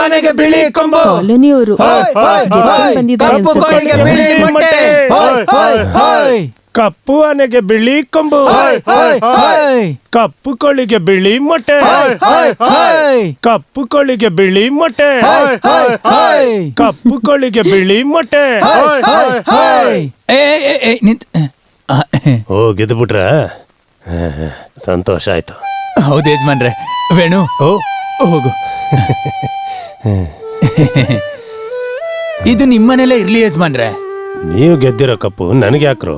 ಆನೆಗೆ ಬಿಳಿ ಕೊಂಬು, ಕಾಲೋನಿಯವರು ಕಪ್ಪು ಆನೆಗೆ ಬಿಳಿ ಕೊಂಬು, ಕಪ್ಪು ಕೋಳಿಗೆ ಬಿಳಿ ಮೊಟ್ಟೆ, ಕಪ್ಪು ಕೋಳಿಗೆ ಬಿಳಿ ಮೊಟ್ಟೆ, ಕಪ್ಪು ಕೋಳಿಗೆ ಬಿಳಿ ಮೊಟ್ಟೆ. ಓ ಗೆದ್ದುಬಿಟ್ರ, ಸಂತೋಷ ಆಯ್ತು. ಹೌದು ಯಜಮಾನ್ರೆ. ವೇಣು ಹೋಗು. ಇದು ನಿಮ್ಮನೇಲೇ ಇರ್ಲಿ ಯಜಮಾನ್ರೆ. ನೀವು ಗೆದ್ದಿರೋ ಕಪ್ಪು ನನಗೆ ಯಾಕ್ರೋ?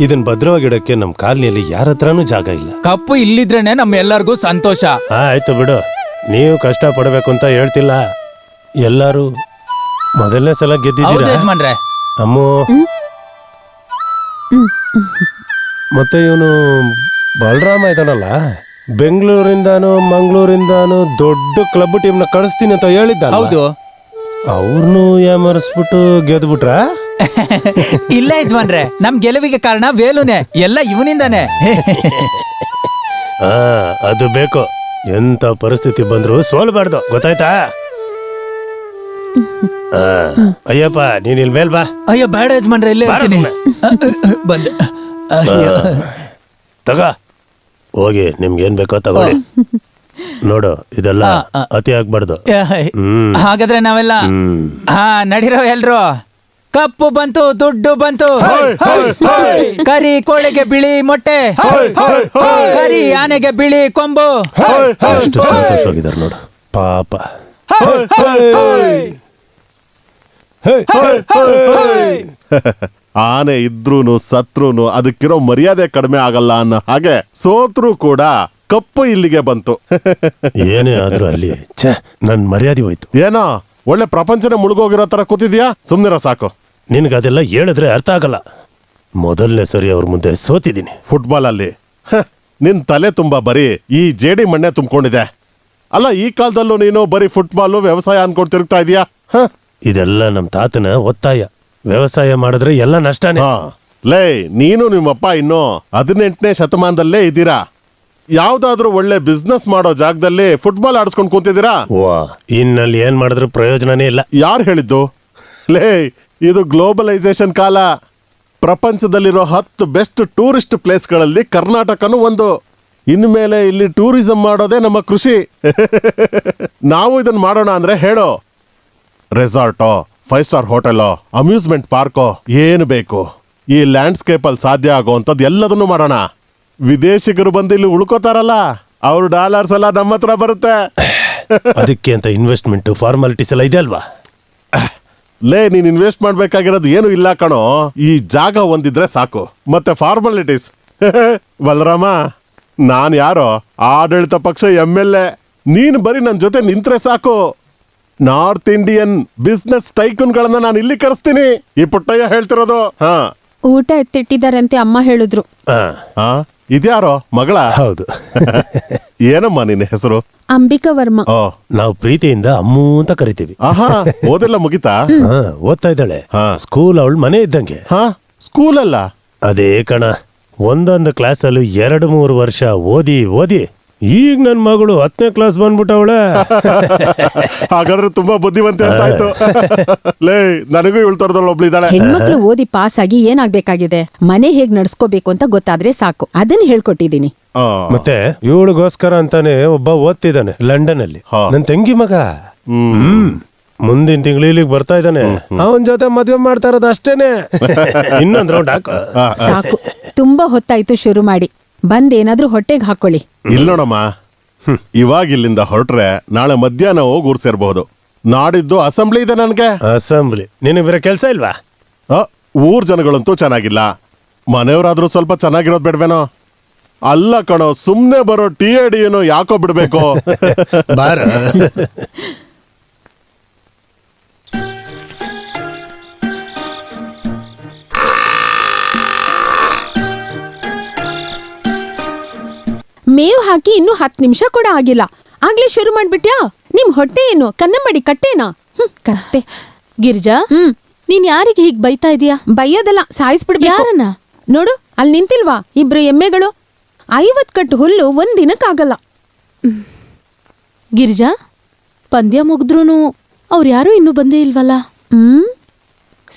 ಇದನ್ ಭದ್ರವಾಗಿಡಕ್ಕೆ ನಮ್ ಕಾಲನಿಯಲ್ಲಿ ಯಾರ ಹತ್ರನೂ ಜಾಗ ಇಲ್ಲ. ಕಪ್ಪು ಇಲ್ಲಿದ್ರೇನೆ ನಮ್ ಎಲ್ಲರಿಗೂ ಸಂತೋಷ. ಆಯ್ತು ಬಿಡು, ನೀವು ಕಷ್ಟ ಪಡ್ಬೇಕು ಅಂತ ಹೇಳ್ತಿಲ್ಲ. ಎಲ್ಲಾರು ಮೊದಲನೇ ಸಲ ಗೆದ್ದಿದ್ದೀರಾ ಯಜಮಾನ್ರೆ. ಅಮ್ಮು, ಮತ್ತೆ ಇವನು ಬಲರಾಮ ಇದಾನಲ್ಲ, ಬೆಂಗಳೂರಿಂದಾನು ಮಂಗಳೂರಿಂದಾನು ದೊಡ್ಡ ಕ್ಲಬ್ ಟೀಮ್ ನ ಕಳಿಸ್ತೀನಿ ಅಂತ ಹೇಳಿದ್ದ. ಹೌದು, ಅವ್ರನ್ನು ಯಾಮರಿಸ್ಬಿಟ್ಟು ಗೆದ್ಬಿಟ್ರ? ಇಲ್ಲ ಯಜಮಾನ್ರೆ, ನಮ್ ಗೆಲುವಿಗೆ ಕಾರಣ ವೇಲುನೆ, ಎಲ್ಲ ಇವನಿಂದಾನೆ. ಅದು ಬೇಕು. ಎಂತ ಪರಿಸ್ಥಿತಿ ಬಂದ್ರು ಸೋಲ್ಬಾರ್ದು, ಗೊತ್ತಾಯ್ತಾ? ಅಯ್ಯಪ್ಪ, ನೀನ್ ಇಲ್ಲಿ ಮೇಲ್ ಬಾ. ಅಯ್ಯೋ ಬೇಡ ಯಜಮಾನ್ರೆ, ಇಲ್ಲೇ ಇರ್ತೀನಿ. ಬಂದೆ. ತಗ ಹೋಗಿ, ನಿಮ್ಗೆ ಏನ್ ಬೇಕೋ ತಗೊಳ್ಳಿ. ನೋಡು, ಇದೆಲ್ಲ ಅತಿ ಆಗ್ಬಾರ್ದು. ಹಾಗಾದ್ರೆ ನಾವೆಲ್ಲ ನಡಿರೋ ಎಲ್ರು. ಕಪ್ಪು ಬಂತು, ದುಡ್ಡು ಬಂತು. ಕರಿ ಕೋಳಿಗೆ ಬಿಳಿ ಮೊಟ್ಟೆ, ಕರಿ ಆನೆಗೆ ಬಿಳಿ ಕೊಂಬು. ಎಷ್ಟು ಸಂತೋಷವಾಗಿದ್ದಾರೆ ನೋಡು, ಪಾಪ. ಆನೆ ಇದ್ರೂನು ಸತ್ರುನು ಅದಕ್ಕಿರೋ ಮರ್ಯಾದೆ ಕಡಿಮೆ ಆಗಲ್ಲ ಅನ್ನೋ ಹಾಗೆ ಸೋತ್ರು ಕೂಡ ಕಪ್ಪು ಇಲ್ಲಿಗೆ ಬಂತು. ಏನೇ ಆದ್ರೂ ಅಲ್ಲಿ ನನ್ ಮರ್ಯಾದೆ ಹೋಯ್ತು. ಏನೋ ಒಳ್ಳೆ ಪ್ರಪಂಚನೇ ಮುಳುಗೋಗಿರೋ ತರ ಕೂತಿದ್ಯಾ, ಸುಮ್ನಿರ ಸಾಕು. ನಿನ್ಗದೆಲ್ಲ ಹೇಳಿದ್ರೆ ಅರ್ಥ ಆಗಲ್ಲ. ಮೊದಲನೇ ಸರಿ ಅವ್ರ ಮುಂದೆ ಸೋತಿದ್ದೀನಿ ಫುಟ್ಬಾಲ್ ಅಲ್ಲಿ. ನಿನ್ ತಲೆ ತುಂಬಾ ಬರೀ ಈ ಜೇಡಿ ಮಣ್ಣೆ ತುಂಬಿಕೊಂಡಿದೆ. ಅಲ್ಲ, ಈ ಕಾಲದಲ್ಲೂ ನೀನು ಬರೀ ಫುಟ್ಬಾಲು ವ್ಯವಸಾಯ ಅನ್ಕೊಂಡು ತಿರುಗ್ತಾ ಇದೀಯಾ? ಇದೆಲ್ಲ ನಮ್ ತಾತನ ಒತ್ತಾಯ. ವ್ಯವಸಾಯ ಮಾಡಿದ್ರೆ ಎಲ್ಲ ನಷ್ಟನೇ. ಲೇ, ನೀನು ನಿಮ್ಮಪ್ಪ ಇನ್ನು 18ನೇ ಶತಮಾನದಲ್ಲೇ ಇದ್ದೀರಾ. ಯಾವ್ದಾದ್ರು ಒಳ್ಳೆ ಬಿಸ್ನೆಸ್ ಮಾಡೋ ಜಾಗದಲ್ಲಿ ಫುಟ್ಬಾಲ್ ಆಡಿಸ್ಕೊಂಡು ಕೂತಿದ್ದೀರಾ? ಇನ್ನಲ್ಲಿ ಏನ್ ಮಾಡಿದ್ರು ಪ್ರಯೋಜನನೇ ಇಲ್ಲ. ಯಾರು ಹೇಳಿದ್ದು? ಲೇ, ಇದು ಗ್ಲೋಬಲೈಸೇಷನ್ ಕಾಲ. ಪ್ರಪಂಚದಲ್ಲಿರೋ 10 ಬೆಸ್ಟ್ ಟೂರಿಸ್ಟ್ ಪ್ಲೇಸ್ಗಳಲ್ಲಿ ಕರ್ನಾಟಕನೂ ಒಂದು. ಇನ್ಮೇಲೆ ಇಲ್ಲಿ ಟೂರಿಸಂ ಮಾಡೋದೇ ನಮ್ಮ ಕೃಷಿ. ನಾವು ಇದನ್ನ ಮಾಡೋಣ ಅಂದ್ರೆ ಹೇಳೋ, ರೆಸಾರ್ಟೋ, 5 ಸ್ಟಾರ್ ಹೋಟೆಲೋ, ಅಮ್ಯೂಸ್ಮೆಂಟ್ ಪಾರ್ಕೋ, ಏನು ಬೇಕು ಈ ಲ್ಯಾಂಡ್ಸ್ಕೇಪ್ ಅಲ್ಲಿ ಸಾಧ್ಯ ಆಗೋವಂಥದ್ದು ಎಲ್ಲದನ್ನು ಮಾಡೋಣ. ವಿದೇಶಿಗರು ಬಂದು ಇಲ್ಲಿ ಉಳ್ಕೋತಾರಲ್ಲ, ಅವ್ರ ಡಾಲರ್ಸ್ ಎಲ್ಲ ನಮ್ಮ ಹತ್ರ ಬರುತ್ತೆ. ಅದಕ್ಕೆ ಅಂತ ಇನ್ವೆಸ್ಟ್ಮೆಂಟ್ ಫಾರ್ಮಾಲಿಟೀಸ್ ಎಲ್ಲ ಇದೆ ಅಲ್ವಾ? ಲೇ, ನೀನ್ ಇನ್ವೆಸ್ಟ್ ಮಾಡ್ಬೇಕಾಗಿರೋದು ಏನು ಇಲ್ಲ ಕಣೋ. ಈ ಜಾಗ ಒಂದಿದ್ರೆ ಸಾಕು, ಮತ್ತೆ ಫಾರ್ಮಾಲಿಟೀಸ್. ಬಲರಾಮ, ನಾನ್ ಯಾರೋ ಆಡಳಿತ ಪಕ್ಷ MLA. ನೀನ್ ಬರೀ ನನ್ ಜೊತೆ ನಿಂತ್ರೆ ಸಾಕು. ನಾರ್ತ್ ಇಂಡಿಯನ್ ಬಿಸ್ನೆಸ್ ಟೈಕೂನ್ಗಳನ್ನ ನಾನು ಇಲ್ಲಿ ಕರೆಸ್ತೀನಿ. ಈ ಪುಟ್ಟಯ್ಯ ಹೇಳ್ತಿರೋದು. ಊಟ ಎತ್ತಿಟ್ಟಿದಾರಂತೆ ಅಮ್ಮ ಹೇಳಿದ್ರು. ಇದ್ಯಾರೋ ಮಗಳ? ಹೌದು. ಏನಮ್ಮ ನಿನ್ನ ಹೆಸರು? ಅಂಬಿಕಾ ವರ್ಮ. ನಾವು ಪ್ರೀತಿಯಿಂದ ಅಮ್ಮು ಅಂತ ಕರಿತೀವಿ. ಓದೆಲ್ಲ ಮುಗಿತಾ? ಓದ್ತಾ ಇದ್ದಾಳೆ. ಸ್ಕೂಲ್ ಅವಳು ಮನೆ ಇದ್ದಂಗೆ. ಸ್ಕೂಲ್ ಅಲ್ಲ, ಅದೇ ಕಣ. ಒಂದೊಂದು ಕ್ಲಾಸಲ್ಲೂ 2-3 ವರ್ಷ ಓದಿ ಓದಿ ಈಗ ನನ್ ಮಗಳು 10ನೇ ಕ್ಲಾಸ್ ಬಂದ್ಬಿಟ್ಟವಳೆ. ಹಾಗಾದ್ರೆ ತುಂಬಾ ಬುದ್ಧಿವಂತೆ ಅಂತ ಆಯ್ತು. ಲೇ, ನನಗೂ ಇವಳ್ತರದಲ್ಲಿ ಒಬ್ಳಿದ್ದಾಳೆ. ಹೆಣ್ಮಕ್ಳು ಓದಿ ಪಾಸ್ ಆಗಿ ಏನಾಗ್ಬೇಕಾಗಿದೆ, ಮನೆ ಹೇಗ್ ನಡ್ಸ್ಕೋಬೇಕು ಅಂತ ಗೊತ್ತಾದ್ರೆ ಸಾಕು, ಅದನ್ನ ಹೇಳ್ಕೊಟ್ಟಿದೀನಿ. ಮತ್ತೆ ಇವಳಿಗೋಸ್ಕರ ಅಂತಾನೆ ಒಬ್ಬ ಓದ್ತಿದ್ದಾನೆ ಲಂಡನ್ ಅಲ್ಲಿ, ನನ್ ತಂಗಿ ಮಗ. ಮುಂದಿನ ತಿಂಗಳು ಇಲ್ಲಿಗೆ ಬರ್ತಾ ಇದ್ದಾನೆ. ಅವನ್ ಜೊತೆ ಮದ್ವೆ ಮಾಡ್ತಾ ಇರೋದು ಅಷ್ಟೇನೆ. ಇನ್ನೊಂದ್ ರೌಂಡ್ ಹಾಕು. ಸಾಕು, ತುಂಬಾ ಹೊತ್ತಾಯ್ತು ಶುರು ಮಾಡಿ. ಬಂದೇನಾದ್ರೂ ಹೊಟ್ಟೆಗೆ ಹಾಕೊಳ್ಳಿ. ಇಲ್ಲೋಣಮ್ಮ, ಇವಾಗ ಇಲ್ಲಿಂದ ಹೊರಟ್ರೆ ನಾಳೆ ಮಧ್ಯಾಹ್ನ ಹೋಗಿ ಊರ್ ಸೇರ್ಬಹುದು. ನಾಡಿದ್ದು ಅಸೆಂಬ್ಲಿ ಇದೆ ನನ್ಗೆ. ಅಸೆಂಬ್ಲಿ? ನಿನಗೆ ಬೇರೆ ಕೆಲ್ಸ ಇಲ್ವಾ? ಊರ್ ಜನಗಳಂತೂ ಚೆನ್ನಾಗಿಲ್ಲ, ಮನೆಯವರಾದ್ರೂ ಸ್ವಲ್ಪ ಚೆನ್ನಾಗಿರೋದ್ ಬೇಡ್ವೇನೋ? ಅಲ್ಲ ಕಣೋ, ಸುಮ್ನೆ ಬರೋ TAD ಏನೋ ಯಾಕೋ ಬಿಡ್ಬೇಕು. ಬಾರ. ಮೇವು ಹಾಕಿ ಇನ್ನು 10 ನಿಮಿಷ ಕೂಡ ಆಗಿಲ್ಲ, ಆಗ್ಲೇ ಶುರು ಮಾಡ್ಬಿಟ್ಯಾ? ನಿಮ್ ಹೊಟ್ಟೆ ಏನು ಕನ್ನಂಬಡಿ ಕಟ್ಟೆನಾ? ಕತ್ತೆ. ಗಿರಿಜಾ, ನೀನ್ ಯಾರಿಗೆ ಹೀಗ್ ಬೈತಾ ಇದೀಯಾ? ಬೈಯೋದಲ್ಲ, ಸಾಯಿಸ್ಬಿಡ್ಬೇಕು. ಯಾರನ್ನ? ನೋಡು, ಅಲ್ಲಿ ನಿಂತಿಲ್ವಾ 2 ಎಮ್ಮೆಗಳು? 50 ಕಟ್ಟು ಹುಲ್ಲು ಒಂದ್ ದಿನಕ್ಕಾಗಲ್ಲ. ಗಿರಿಜಾ, ಪಂದ್ಯ ಮುಗಿದ್ರೂನು ಅವ್ರು ಯಾರೂ ಇನ್ನೂ ಬಂದೇ ಇಲ್ವಲ್ಲ.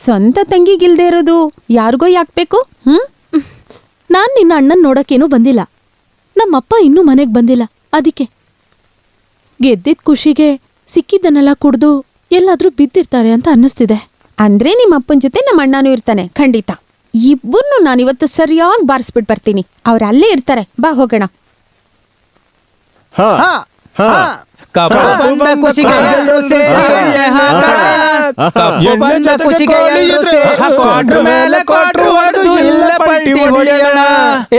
ಸ್ವಂತ ತಂಗಿಗಿಲ್ದೇ ಇರೋದು ಯಾರಿಗೋ ಯಾಕ್ಬೇಕು? ನಾನ್ ನಿನ್ನ ಅಣ್ಣನ್ ನೋಡಕ್ಕೇನೂ ಬಂದಿಲ್ಲ. ನಮ್ಮಪ್ಪ ಇನ್ನೂ ಮನೆಗ್ ಬಂದಿಲ್ಲ. ಅದಕ್ಕೆ ಗೆದ್ದಿದ್ ಖುಷಿಗೆ ಸಿಕ್ಕಿದ್ದನ್ನೆಲ್ಲ ಕುಡ್ದು ಎಲ್ಲಾದ್ರೂ ಬಿದ್ದಿರ್ತಾರೆ ಅಂತ ಅನ್ನಿಸ್ತಿದೆ. ಅಂದ್ರೆ ನಿಮ್ಮ ಅಪ್ಪನ ಜೊತೆ ನಮ್ಮ ಅಣ್ಣನೂ ಇರ್ತಾನೆ ಖಂಡಿತ. ಇಬ್ಬರನ್ನು ನಾನಿವತ್ತು ಸರಿಯಾಗಿ ಬಾರಿಸ್ಬಿಟ್ ಬರ್ತೀನಿ. ಅವ್ರು ಅಲ್ಲೇ ಇರ್ತಾರೆ, ಬಾ ಹೋಗೋಣ. ಹಾ ಹಾ ಕಪ್ಪು ಬಂದ ಖುಷಿಗೆ ಎಲ್ರೂ ಸೇರಿ ಎಣ್ಣೆ ಹಾಕೋಣ. ಕಪ್ಪು ಬಂದ ಖುಷಿಗೆ ಎಲ್ರೂ ಸೇರಿ ಕ್ವಾರ್ಟ್ರ್ ಮೇಲೆ ಕ್ವಾರ್ಟ್ರ್ ಹೊಡೆದು ಇಲ್ಲ ಪಲ್ಟಿ ಹೊಡಿಯೋಣ,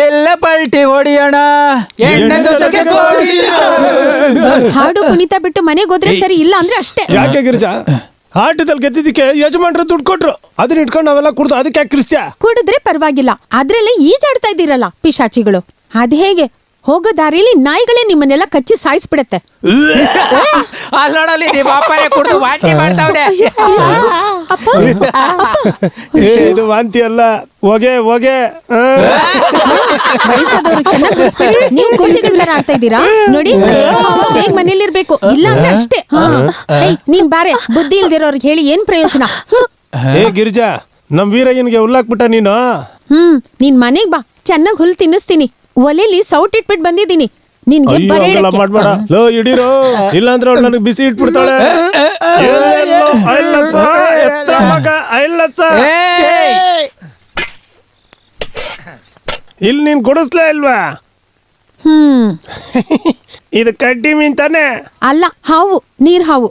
ಇಲ್ಲ ಪಲ್ಟಿ ಹೊಡಿಯೋಣ, ಎಣ್ಣೆ ಜೊತೆಗೆ ಕೋಳಿ. ಹಾಡು ಕುಣಿತ ಬಿಟ್ಟು ಮನೆಗೆ ಹೋದ್ರೆ ಸರಿ, ಇಲ್ಲ ಅಂದ್ರೆ ಅಷ್ಟೇ. ಯಾಕೆ ಗಿರಿಜಾ, ಆಟದಲ್ಲಿ ಗೆದ್ದಿದ್ದಕ್ಕೆ ಯಜಮಾನ್ರು ದುಡ್ಡು ಕೊಟ್ರು, ಅದನ್ನ ಇಟ್ಕೊಂಡು ನಾವೆಲ್ಲ ಕುಡ್ದು ಅದಕ್ಕೆ ಯಾಕೆ ಕ್ರಿಸ್ತ್ಯಾ? ಕುಡಿದ್ರೆ ಪರವಾಗಿಲ್ಲ, ಅದ್ರಲ್ಲೇ ಈಜಾಡ್ತಾ ಇದ್ದೀರಲ್ಲ ಪಿಶಾಚಿಗಳು. ಅದ್ ಹೇಗೆ? ಹೋಗೋ ದಾರಿಯಲ್ಲಿ ನಾಯಿಗಳೇ ನಿಮ್ಮನ್ನೆಲ್ಲ ಕಚ್ಚಿ ಸಾಯಿಸ್ಬಿಡತ್ತೆ. ಅಲ್ಲೋಡಲ್ಲಿ ಬಾಪಾಯ ಕುಡಿದು ವಾಂತಿ ಮಾಡ್ತಾವ್ರೆ. ಇದು ವಾಂತಿ ಅಲ್ಲ, ಹೊಗೆ ಹೊಗೆ. ವಯಸ್ಸಾದವ್ರು ಚೆನ್ನಾಗಿ ಕಳಿಸ್ಬೇಡಿ. ನೀವು ಕೋತಿಗಳ ತರ ಆಡ್ತಾ ಇದ್ದೀರಾ ನೋಡಿ. ಬೇಗ ಮನೇಲಿರ್ಬೇಕು, ಇಲ್ಲ ಅಂದ್ರೆ ಅಷ್ಟೇ. ಏಯ್, ನೀನ್ ಬಾರೆ, ಬುದ್ಧಿ ಇಲ್ದಿರೋರ್ಗೆ ಹೇಳಿ ಏನ್ ಪ್ರಯೋಜನ? ಏ ಗಿರಿಜಾ, ನಮ್ ವೀರಯ್ಯನ್ಗೆ ಉಲ್ಲಾಕ್ಬಿಟ್ಟ ನೀನು. ನೀನ್ ಮನೆಗ್ ಬಾ, ಚೆನ್ನಾಗ್ ಹುಲ್ ತಿನ್ನಿಸ್ತೀನಿ. ಒಲೆಲಿ ಸೌಟ್ ಇಟ್ಬಿಟ್ಟು ಬಂದಿದ್ದೀನಿ ನಿನ್ಗೆ ಬರೆ ಇಡಕ್ಕೆ. ಮಾಡ್ಬೇಡ ಲೋ, ಇಡೀರೋ, ಇಲ್ಲಾಂದ್ರೆ ಅವಳು ನನಗೆ ಬಿಸಿ ಇಟ್ಬಿಡ್ತಾಳೆ. ಇಲ್ಲಿ ನೀನ್ ಕೊಡಿಸ್ಲೇ ಇಲ್ವಾ? ಇದು ಕಡ್ಡಿ ಮೀನ್ ತಾನೆ? ಅಲ್ಲ, ಹಾವು, ನೀರ್ ಹಾವು.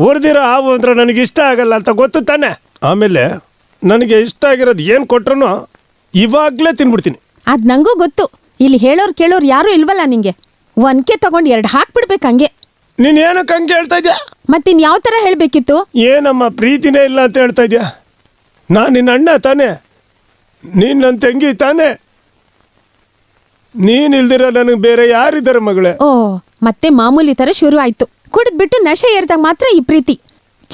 ಉರ್ದಿರೋ ಹಾವು ಅಂದ್ರೆ ನನಗೆ ಇಷ್ಟ ಆಗಲ್ಲ ಅಂತ ಗೊತ್ತು ತಾನೆ. ಆಮೇಲೆ ನನಗೆ ಇಷ್ಟ ಆಗಿರೋದು ಏನ್ ಕೊಟ್ರು ಇವಾಗ್ಲೇ ತಿನ್ಬಿಡ್ತೀನಿ. ಅದ್ ನಂಗೂ ಗೊತ್ತು. ಇಲ್ಲಿ ಹೇಳೋರ್ ಕೇಳೋರ್ ಯಾರು ಇಲ್ವಲ್ಲ ನಿಂಗೆ. ಒನ್ಕೆ ತಗೊಂಡ್ 2 ಹಾಕ್ಬಿಡ್ಬೇಕು ಹಂಗೆ. ನೀನ್ ಏನಕ್ಕೆ ಹಂಗೆ ಹೇಳ್ತಾ ಇದ್ಯಾ? ಮತ್ತಿನ್ ಯಾವ ತರ ಹೇಳ್ಬೇಕಿತ್ತು? ಏನಮ್ಮ ಪ್ರೀತಿನೇ ಇಲ್ಲ ಅಂತ ಹೇಳ್ತಾ ಇದ್ಯಾ? ನಾನ್ ನಿನ್ನ ಅಣ್ಣ ತಾನೆ, ನೀನ್ ನನ್ನ ತಂಗಿ ತಾನೆ. ನೀನ್ ಇಲ್ದಿರ ನನಗೆ ಬೇರೆ ಯಾರಿದ್ದಾರೆ ಮಗಳೇ? ಓ, ಮತ್ತೆ ಮಾಮೂಲಿ ತರ ಶುರು ಆಯ್ತು. ಕುಡಿದ್ಬಿಟ್ಟು ನಶೆ ಏರ್ದಾಗ ಮಾತ್ರ ಈ ಪ್ರೀತಿ.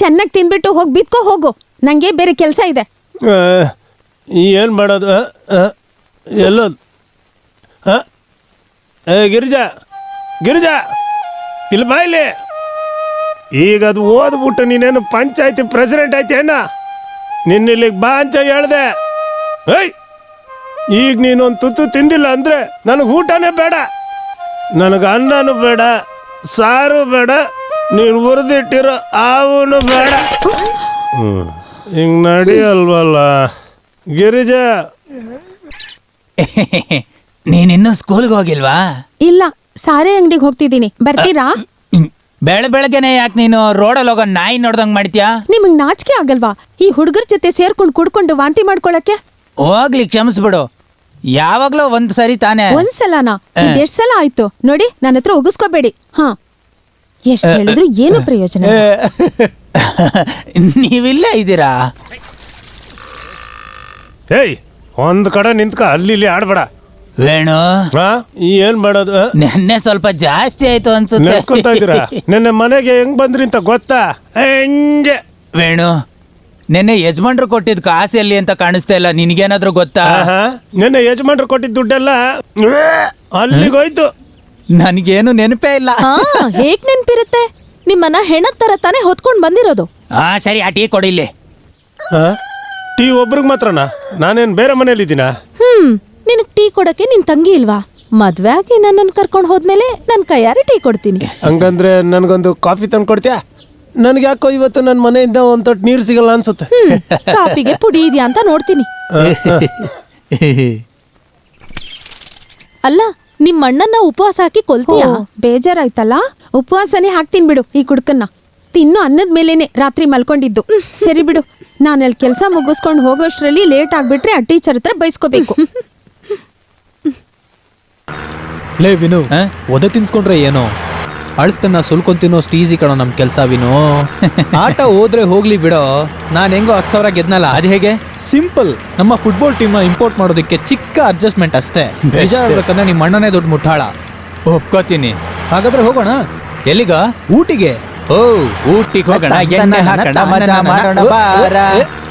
ಚೆನ್ನಾಗಿ ತಿನ್ಬಿಟ್ಟು ಹೋಗಿ ಬಿತ್ಕೋ ಹೋಗು, ನಂಗೆ ಬೇರೆ ಕೆಲಸ ಇದೆ. ಏನ್ ಮಾಡೋದು? ಎಲ್ಲೋದು? ಗಿರಿಜಾ, ಗಿರಿಜಾ, ಇಲ್ಲಿ ಬಾಯ್ಲಿ. ಈಗ ಅದು ಓದ್ಬಿಟ್ಟು ನೀನೇನು ಪಂಚಾಯತಿ ಪ್ರೆಸಿಡೆಂಟ್ ಆಯ್ತೇನ? ನಿನ್ನ ಇಲ್ಲಿಗೆ ಬಾ ಅಂತ ಹೇಳ್ದೆ. ಏಯ್, ಈಗ ನೀನೊಂದು ತುತ್ತು ತಿಂದಿಲ್ಲ ಅಂದ್ರೆ ನನಗೆ ಊಟನೇ ಬೇಡ, ನನಗೆ ಅನ್ನನೂ ಬೇಡ, ಸಾರು ಬೇಡ, ನೀನು ಹುರಿದಿಟ್ಟಿರೋ ಅವನು ಬೇಡ. ಹಿಂಗೆ ನಡೆಯಲ್ವಲ್ಲ ಗಿರಿಜಾ. ನೀನಿನ್ನೂ ಸ್ಕೂಲ್ಗೆ ಹೋಗಿಲ್ವಾ? ಇಲ್ಲ, ಸಾರೆ ಅಂಗಡಿಗೆ ಹೋಗ್ತಿದ್ದೀನಿ, ಬರ್ತೀರಾ? ಬೆಳಗ್ಗೆನೆ ಯಾಕೆ ನೀನು ರೋಡಲ್ಲಿ ಹೋಗೋ ನಾಯಿ ನೋಡ್ದಂಗ್ ಮಾಡ್ತೀಯಾ? ನಿಮಗ್ ನಾಚಿಕೆ ಆಗಲ್ವಾ ಈ ಹುಡುಗರ ಜೊತೆ ಸೇರ್ಕೊಂಡು ಕುಡ್ಕೊಂಡು ವಾಂತಿ ಮಾಡ್ಕೊಳಕ್ಕೆ? ಹೋಗ್ಲಿ, ಕ್ಷಮಿಸ್ಬಿಡು. ಯಾವಾಗ್ಲೂ ಒಂದ್ ಸರಿ ತಾನೆ. ಒಂದ್ಸಲನಾ? ಎಷ್ಟ್ ಸಲ ಆಯ್ತು ನೋಡಿ, ನನ್ನ ಹತ್ರ ಉಗಿಸ್ಕೋಬೇಡಿ. ಎಷ್ಟ್ ಹೇಳಿದ್ರು ಏನು ಪ್ರಯೋಜನ ಇಲ್ಲ. ನೀವಿಲ್ಲೇ ಇದ್ದೀರಾ? ಏಯ್, ಒಂದ್ ಕಡೆ ನಿಂತ್ಕ, ಅಲ್ಲಿ ಇಲ್ಲಿ ಆಡ್ಬೇಡ. ವೇಣು, ಏನ್ ಮಾಡೋದು? ನೆನ್ನೆ ಸ್ವಲ್ಪ ಜಾಸ್ತಿ ಆಯ್ತು ನೆನ್ಸ್ಕೊಂತ ಇದ್ದೀರಾ? ಅನ್ಸುತ್ತೆ. ನೆನ್ನೆ ಮನೆಗೆ ಹೆಂಗ್ ಬಂದ್ರಿ ಅಂತ ಗೊತ್ತಾ? ಹೆಂಗೆ? ವೇಣು, ನೆನ್ನೆ ಯಜಮಾನ್ರು ಕೊಟ್ಟಿದ್ ಕಾಸು ಎಲ್ಲಿ ಅಂತ ಕಾಣಿಸ್ತಾ ಇಲ್ಲ. ನಿನ್ಗೇನಾದ್ರೂ ಗೊತ್ತಾ? ನೆನ್ನೆ ಯಜಮಾನ್ರು ಕೊಟ್ಟಿದ್ದ ದುಡ್ಡೆಲ್ಲ ಅಲ್ಲಿಗೋಯ್ತು. ನನ್ಗೇನು ನೆನಪೇ ಇಲ್ಲ. ಹೇಗ್ ನೆನ್ಪಿರುತ್ತೆ? ನಿಮ್ಮನ್ನ ಹೆಣದ್ ತರ ತಾನೇ ಹೊತ್ಕೊಂಡ್ ಬಂದಿರೋದು. ಸರಿ, ಆ ಟೀ ಕೊಡಿಲ್ಲಿ. ಟೀ ಒಬ್ರಿಗೆ ಮಾತ್ರನಾ? ನಾನೇನ್ ಬೇರೆ ಮನೇಲಿ ಇದ್ದೀನಾ? ನಿನಗ್ ಟೀ ಕೊಡಕ್ಕೆ ನಿನ್ ತಂಗಿ ಇಲ್ವಾ? ಮದ್ವೆ ಆಗಿ ನನ್ನನ್ನು ಕರ್ಕೊಂಡು ಹೋದ್ಮೇಲೆ ನನ್ ಕೈಯಾರೆ ಟೀ ಕೊಡ್ತೀನಿ. ಹಂಗಂದ್ರೆ ನನ್ಗೊಂದು ಕಾಫಿ ತಂದು ಕೊಡ್ತೀಯಾ? ನನ್ಗೆ ಯಾಕೋ ಇವತ್ತು ನನ್ನ ಮನೆಯಿಂದ ಒಂದ್ ತೊಟ್ಟು ನೀರು ಸಿಗಲ್ಲ ಅನ್ಸುತ್ತೆ. ಕಾಫಿಗೆ ಪುಡಿ ಇದೆಯಾ ಅಂತ ನೋಡ್ತೀನಿ. ಅಲ್ಲ, ನಿಮ್ ಅಣ್ಣನ್ನ ಉಪವಾಸ ಹಾಕಿ ಕೊಲ್ತೀಯಾ? ಬೇಜಾರಾಯ್ತಲ್ಲ, ಉಪವಾಸನೇ ಹಾಕ್ತೀನಿ ಬಿಡು. ಈ ಕುಡ್ಕನ್ನ ತಿನ್ನು ಅನ್ನದ ಮೇಲೇನೆ ರಾತ್ರಿ ಮಲ್ಕೊಂಡಿದ್ದು. ಸರಿ ಬಿಡು, ನಾನಲ್ಲಿ ಕೆಲಸ ಮುಗಿಸ್ಕೊಂಡು ಹೋಗೋಷ್ಟ್ರಲ್ಲಿ ಲೇಟ್ ಆಗ್ಬಿಟ್ರೆ ಆ ಟೀಚರ್ ಹತ್ರ ಬೈಸ್ಕೋಬೇಕು. ಲೇ ವಿನು, ಒದೆ ತಿನ್ಸ್ಕೊಂಡ್ರೆ ಏನೋ, ಅಳಿಸ್ತನ್ನ ಸುಲ್ಕೊಂಡ್ ತಿನ್ನೋಷ್ಟು ಈಸಿ ಕಣೋ ನಮ್ ಕೆಲ್ಸ ವಿನು. ಆಟ ಹೋದ್ರೆ ಹೋಗ್ಲಿ ಬಿಡೋ, ನಾನ್ ಹೆಂಗೋ 10,000 ಗೆದ್ನಲ್ಲ. ಅದು ಹೇಗೆ? ಸಿಂಪಲ್, ನಮ್ಮ ಫುಟ್ಬಾಲ್ ಟೀಮ್ ನ ಇಂಪೋರ್ಟ್ ಮಾಡೋದಕ್ಕೆ ಚಿಕ್ಕ ಅಡ್ಜಸ್ಟ್ಮೆಂಟ್ ಅಷ್ಟೇ. ನಿಜ ಹೇಳ್ಬೇಕಂದ್ರೆ ನಿಮ್ಮ ಅಣ್ಣನೇ ದೊಡ್ಡ ಮುಟ್ಟಾಳ. ಒಪ್ಕೋತೀನಿ. ಹಾಗಾದ್ರೆ ಹೋಗೋಣ. ಎಲ್ಲಿಗ? ಊಟಿಗೆ. ಓ, ಊಟಿಗೆ ಹೋಗೋಣ. ಎಣ್ಣೆ ಹಾಕೋಣ, ಮಜಾ ಮಾಡೋಣ ಬಾರ.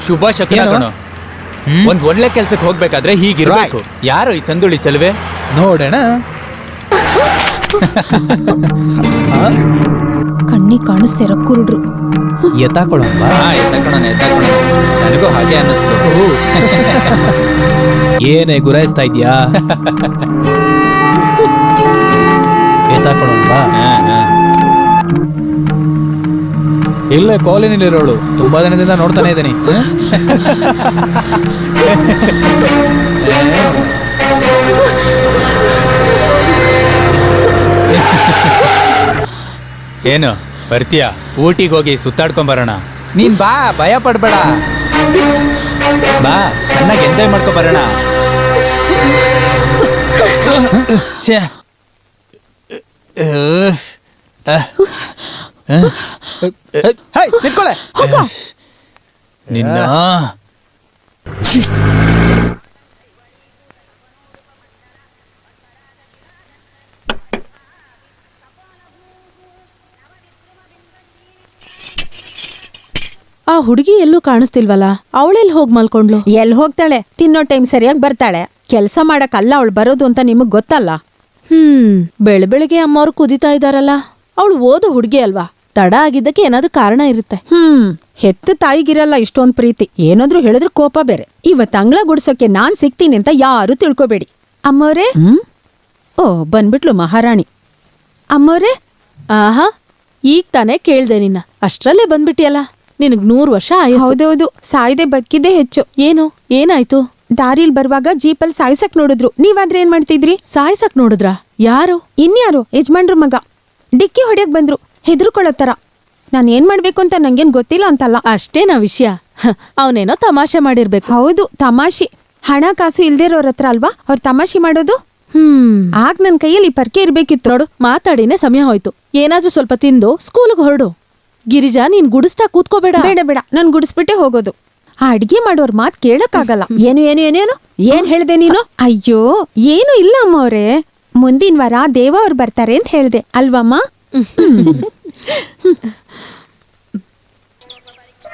ಶುಭ ಶಕುನ ಕಣೋ. ಒಂದ್ ಒಳ್ಳೆ ಕೆಲ್ಸಕ್ಕೆ ಹೋಗ್ಬೇಕಾದ್ರೆ ಹೀಗಿರ್ಬೇಕು. ಯಾರು ಈ ಚಂದುಳಿ ಚಲುವೆ? ನೋಡೋಣ. ಕಣ್ಣು ಕಣ್ಣಿಗೆ ಕಾಣಿಸ್ತಿರೋ ಕುರುಡ್ರು. ಎತ್ತಾಕೊಳ್ಳಲ್ವಾ? ಎತ್ತಕೊಳ್ಳೋಣ ನನಗೂ ಹಾಗೆ ಅನ್ನಿಸ್ತು. ಏನೇ ಗುರಾಯಿಸ್ತಾ ಇದ್ಯಾ? ಎತ್ತಾಕೊಳ್ಳಲ್ವಾ? ಇಲ್ಲೇ ಕಾಲೋನಿಲಿರೋಳು, ತುಂಬಾ ದಿನದಿಂದ ನೋಡ್ತಾನೆ ಇದ್ದೀನಿ. ಏನು ಬರ್ತೀಯಾ? ಊಟಿಗೆ ಹೋಗಿ ಸುತ್ತಾಡ್ಕೊಂಡ್ ಬರೋಣ. ನೀನ್ ಬಾ, ಭಯ ಪಡ್ಬೇಡ. ಬಾ, ಚೆನ್ನಾಗಿ ಎಂಜಾಯ್ ಮಾಡ್ಕೊ ಬರೋಣ. ಛೆ. ಹೇ, ನಿಂತ್ಕೊಳ್ಳೆ. ನಿನ್ನ ಆ ಹುಡುಗಿ ಎಲ್ಲೂ ಕಾಣಿಸ್ತಿಲ್ವಲ್ಲ, ಅವಳೆಲ್ಲಿ ಹೋಗ್ ಮಲ್ಕೊಂಡ್ಲು? ಎಲ್ ಹೋಗ್ತಾಳೆ? ತಿನ್ನೋ ಟೈಮ್ ಸರಿಯಾಗಿ ಬರ್ತಾಳೆ. ಕೆಲ್ಸ ಮಾಡಕ್ಕಲ್ಲ ಅವಳು ಬರೋದು ಅಂತ ನಿಮಗ್ ಗೊತ್ತಲ್ಲ. ಬೆಳಬೆಳಗ್ಗೆ ಅಮ್ಮವ್ರು ಕುದಿತಾ ಇದಾರಲ್ಲ, ಅವಳು ಓದೋ ಹುಡುಗಿ ಅಲ್ವಾ? ತಡ ಆಗಿದ್ದಕ್ಕೆ ಏನಾದ್ರೂ ಕಾರಣ ಇರುತ್ತೆ. ಹೆತ್ತು ತಾಯಿಗಿರಲ್ಲ ಇಷ್ಟೊಂದ್ ಪ್ರೀತಿ. ಏನಾದ್ರೂ ಹೇಳಿದ್ರೆ ಕೋಪ ಬೇರೆ. ಇವತ್ ಅಂಗ್ಳ ಗುಡ್ಸೋಕೆ ನಾನ್ ಸಿಗ್ತೀನಿ ಅಂತ ಯಾರು ತಿಳ್ಕೊಬೇಡಿ. ಅಮ್ಮವ್ರೆ. ಓ, ಬಂದ್ಬಿಟ್ಲು ಮಹಾರಾಣಿ. ಅಮ್ಮವ್ರೆ. ಆಹಾ, ಈಗ ತಾನೇ ಕೇಳ್ದೆ ನಿನ್ನ, ಅಷ್ಟ್ರಲ್ಲೇ ಬಂದ್ಬಿಟ್ಟಿಯಲ್ಲ. ನಿನಗ್ 100 ವರ್ಷ ಆಯಸ್ಸು. ಹೌದೌದು, ಸಾಯ್ದೆ ಬದುಕಿದ್ದೆ ಹೆಚ್ಚು. ಏನು ಏನಾಯ್ತು? ದಾರಿಲ್ ಬರುವಾಗ ಜೀಪಲ್ ಸಾಯ್ಸಕ್ ನೋಡಿದ್ರು. ನೀವಾದ್ರೆ ಏನ್ ಮಾಡ್ತಿದ್ರಿ? ಸಾಯ್ಸಕ್ ನೋಡಿದ್ರಾ? ಯಾರು? ಇನ್ಯಾರು? ಯಜಮಾನ್ರ ಮಗ. ಡಿಕ್ಕಿ ಹೊಡ್ಯಕ್ ಬಂದ್ರು, ಹೆದರ್ಕೊಳ್ಳೋ ತರ. ನಾನ್ ಏನ್ ಮಾಡ್ಬೇಕು ಅಂತ ನಂಗೇನ್ ಗೊತ್ತಿಲ್ಲ ಅಂತಲ್ಲ. ಅಷ್ಟೇನಾ ವಿಷಯ? ಅವನೇನೋ ತಮಾಷೆ ಮಾಡಿರ್ಬೇಕು. ಹೌದು, ತಮಾಷೆ. ಹಣ ಕಾಸು ಇಲ್ದಿರೋರ್ ಹತ್ರ ಅಲ್ವಾ ಅವ್ರ ತಮಾಷೆ ಮಾಡೋದು. ಆಗ ನನ್ ಕೈಯಲ್ಲಿ ಪರ್ಕೆ ಇರ್ಬೇಕಿತ್ತು. ನೋಡು, ಮಾತಾಡಿನೇ ಸಮಯ ಹೋಯ್ತು. ಏನಾದ್ರೂ ಸ್ವಲ್ಪ ತಿಂದು ಸ್ಕೂಲ್ಗೆ ಹೊರಡು. ಗಿರಿಜಾ, ನೀನ್ ಗುಡಿಸ್ತಾ ಕೂತ್ಕೋಬೇಡ. ಬೇಡ ಬೇಡ, ನಾನ್ ಗುಡಿಸ್ಬಿಟ್ಟೆ ಹೋಗೋದು. ಆ ಅಡ್ಗೆ ಮಾಡೋರ್ ಮಾತ್ ಕೇಳಕ್ಕಾಗಲ್ಲ. ಏನೇನು ಏನ್ ಹೇಳ್ದೆ ನೀನು? ಅಯ್ಯೋ, ಏನು ಇಲ್ಲ ಅಮ್ಮವ್ರೆ. ಮುಂದಿನ ವಾರ ದೇವ ಅವ್ರು ಬರ್ತಾರೆ ಅಂತ ಹೇಳ್ದೆ ಅಲ್ವಮ್ಮ?